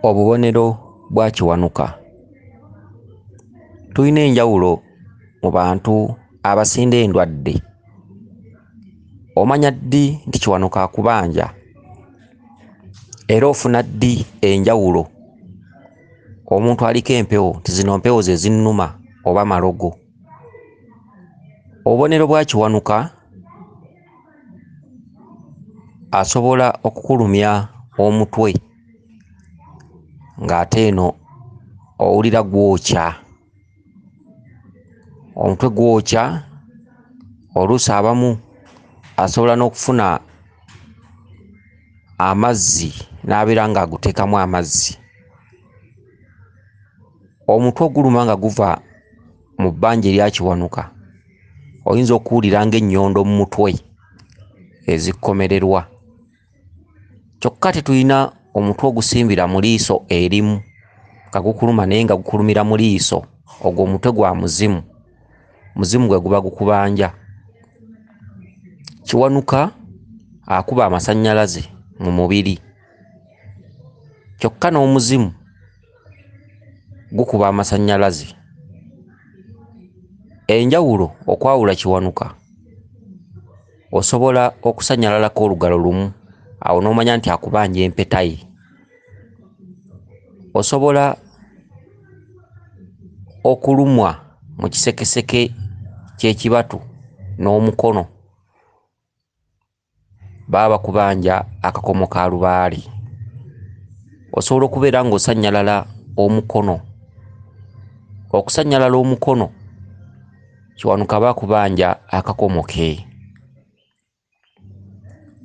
Obubonero bwa Kiwanuka. Tulina enjawulo mu bantu abasinda endwadde. Omanya ddi nti Kiwanuka akubanja? Era ofuna ddi enjawulo omuntu aliko empewo nti zino mpewo ze zinnuma oba malogo? Obubonero bwa Kiwanuka asobola okukulumya omutwe ng'ate eno owulira gwokya. Omutwe gwokya, oluusi abamu asobola n'okufuna amazzi n'abeera ng'aguteekamu amazzi. Omutwe oguluma nga guva mu bbanja erya Kiwanuka, oyinza okuwulira ng'ennyondo mu mutwe ezikkomererwa. Kyokka tetulina omutwe ogusimbira mu liiso erimu nga gukuluma naye nga gukulumira mu liiso, ogwo omutwe gwa muzimu. Muzimu gwe guba gukubanja. Kiwanuka akuba amasannyalaze mu mubiri, kyokka n'omuzimu gukuba amasannyalaze. Enjawulo okwawula Kiwanuka, osobola okusanyalalako olugalo lumu, awo n'omanya nti akubanja empeta ye. Osobola okulumwa mu kisekeseke ky'ekibatu n'omukono, baba bakubanja akakomo ka lubaale. Osobola okubeera ng'osannyalala omukono. Okusannyalala omukono, Kiwanuka aba akubanja akakomo ke.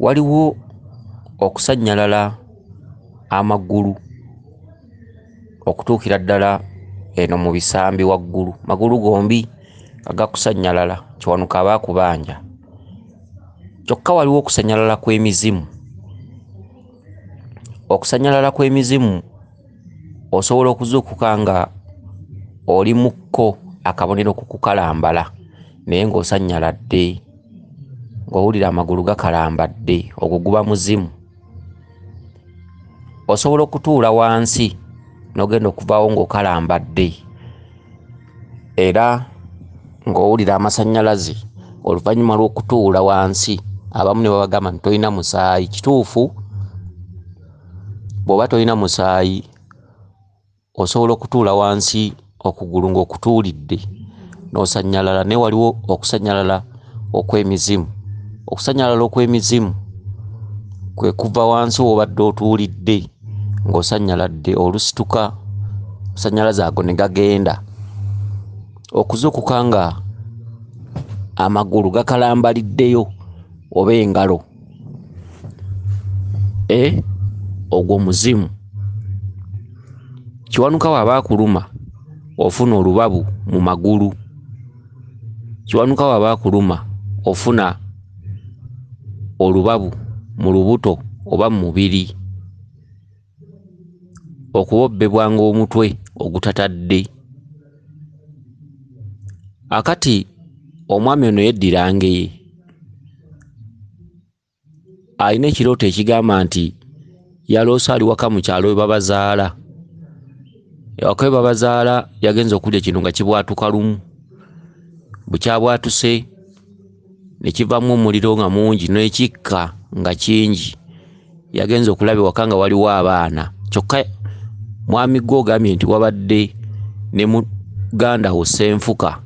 Waliwo okusannyalala amagulu okutuukira ddala eno mu bisambi waggulu, magulu gombi agakusannyalala, Kiwanuka aba akubanja. Kyokka waliwo okusannyalala kw'emizimu. Okusannyalala kw'emizimu, osobola okuzuukuka nga oli mu kko akabonero ku kukalambala naye ng'osanyaladde, ng'owulira amagulu gakalambadde, ogwo guba muzimu. Osobola okutuula wansi n'ogenda okuvaawo ng'okalambadde era ng'owulira amasannyalaze. Oluvannyuma lw'okutuula wansi, abamu ne babagamba nti tolina musaayi. Kituufu, bw'oba tolina musaayi osobola okutuula wansi okugulu ng'okutuulidde n'osannyalala. naye waliwo okusannyalala okw'emizimu. Okusannyalala okw'emizimu kwe kuva wansi w'obadde otuulidde ng'osanyaladde, olusituka amasannyalaze ago ne gagenda. Okuzuukuka nga amagulu gakalambaliddeyo oba engalo, ogwo muzimu. Kiwanuka bw'aba akuluma ofuna olubabu mu magulu. Kiwanuka bw'aba akuluma ofuna olubabu mu lubuto oba mu mubiri. Okuwobbebwa ng'omutwe ogutatadde. Akati omwami ono yeddiranga ye, alina ekirooto ekigamba nti yaloose ali waka mu kyalo we babazaala. Ewaka we babazaala yagenza okulya kino nga kibwatuka lumu. Bukyabwatuse ne kivamu omuliro nga mungi n'ekikka nga kingi. Yagenza okulaba ewaka nga waliwo abaana, kyokka mwami gwe ogambye nti wabadde ne muganda wo Ssenfuka,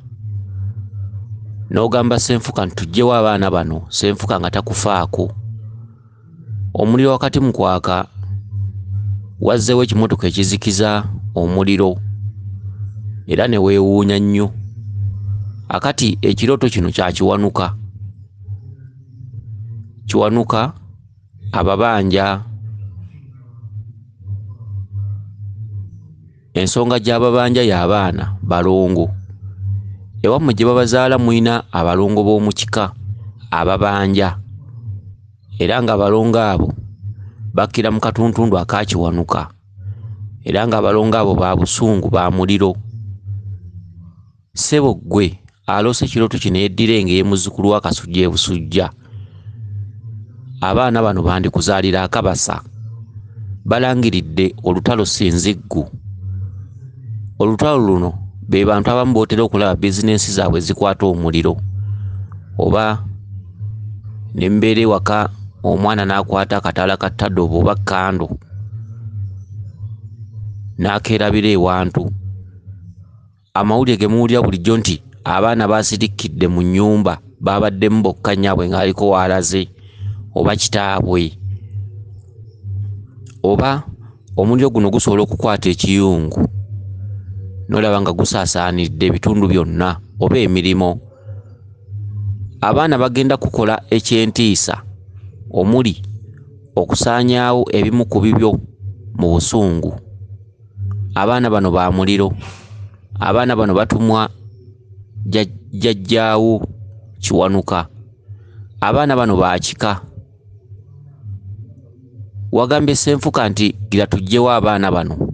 n'ogamba Ssenfuka nti tuggyewo abaana bano, Ssenfuka nga takufaako. Omuliro wakati mu kwaka wazzeewo ekimotoka ekizikiza omuliro era ne weewuunya nnyo. Akati ekirooto kino kya Kiwanuka. Kiwanuka ababanja. Ensonga gy'ababanja y'abaana balongo. Ewammwe gye babazaala mulina abalongo b'omu kika ababanja, era ng'abalongo abo bakkira mu katuntundu aka Kiwanuka, era ng'abalongo abo ba busungu, ba muliro. Ssebo ggwe aloose ekirooto kino yeddira ng'emuzzukulu wa Kasujja ebusujja, abaana bano bandikuzaalira akabasa balangiridde olutalo Sinziggu. Olutalo luno be bantu abamu bootera okulaba bizinensi zaabwe zikwata omuliro, oba ne mbeera ewaka omwana n'akwata akataala ka ttadooba oba kkando n'akeerabira ewantu. Amawulire ge muwulira bulijjo nti abaana baasirikkidde mu nnyumba babaddemu bokka nnyabwe ng'aliko waalaze oba kitaabwe, oba omuliro guno gusobola okukwata ekiyungu n'olaba nga gusaasaanidde ebitundu byonna oba emirimu. Abaana bagenda kukola ekyentiisa omuli okusaanyaawo ebimu ku bibyo mu busungu. Abaana bano ba muliro. Abaana bano batumwa jjajjaawo Kiwanuka. Abaana bano ba kika. Wagambye Ssenfuka nti gira tuggyewo abaana bano.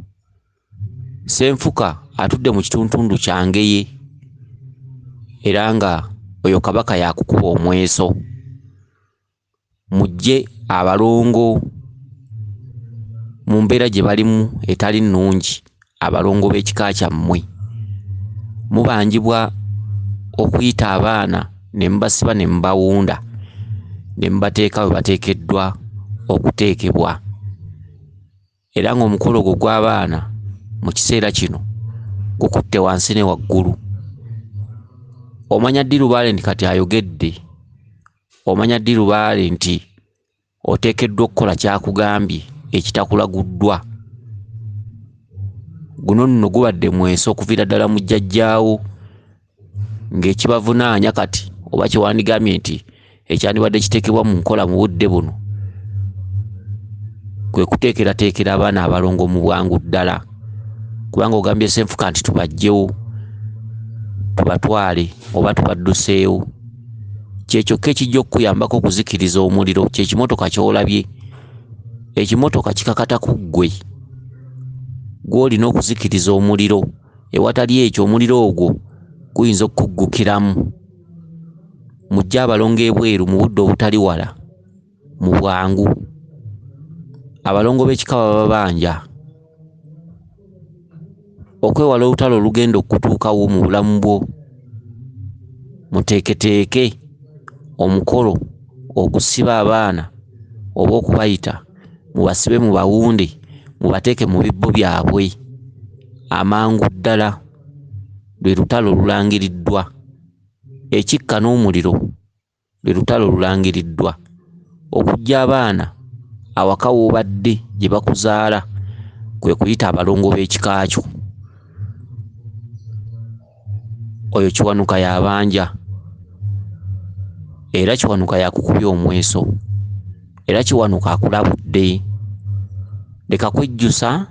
Ssenfuka atudde mu kituntundu kyange ye era nga oyo kabaka yakukuba omweso. Mujje abalongo mu mbeera gye balimu etali nnungi, abalongo b'ekika kyammwe mubanjibwa okuyita abaana ne mbasiba ne mbawunda ne mbateeka we bateekeddwa okuteekebwa. Era ng'omukolo gwo gw'abaana mu kiseera kino gukutte wansi ne waggulu. Omanya ddi Lubaale nti kati ayogedde? Omanya ddi Lubaale nti oteekeddwa okukola kyakugambye ekitakulaguddwa? Guno nno gubadde mweso okuviira ddala mu jjajjaawo, ng'ekibavunaanya kati oba kyewandigambye nti ekyandibadde kiteekebwa mu nkola mu budde buno kwe kuteekerateekera abaana abalongo mu bwangu ddala. Kubanga ogambye Ssenfuka nti tubaggyewo tubatwale oba tubadduseewo, kyekyokka ekijja okukuyambako okuzikiriza omuliro kye kimotoka ky'olabye. Ekimotoka kikakata ku ggwe gw'olina okuzikiriza omuliro. Ewatali ekyo omuliro ogwo guyinza okukuggukiramu. Mujje abalongo ebweru mu budde obutali wala mu bwangu. Abalongo b'ekika baba banja okwewala olutalo olugenda okutuukawo mu bulamu bwo. Muteeketeeke omukolo okusiba abaana oba okubayita mubasibe mu bawunde mubateeke mu bibbo byabwe amangu ddala. Lwe lutalo olulangiriddwa. Ekikka n'omuliro lwe lutalo olulangiriddwa. Okujja abaana awaka w'obadde gye bakuzaala kwe kuyita abalongo b'ekika kyo. Oyo Kiwanuka y'abanja era Kiwanuka yakukubya omweso era Kiwanuka akulabudde. Leka kwejjusa.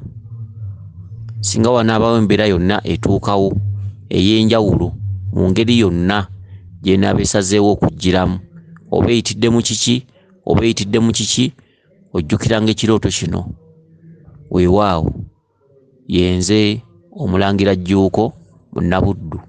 Singa wanaabawo embeera yonna etuukawo ey'enjawulo mu ngeri yonna gy'enaaba esazeewo okugiramu, oba eyitidde mu kiki oba eyitidde mu kiki, ojjukiranga ekirooto kino. Weewaawo, yenze Omulangira Jjuuko, Munnabuddu.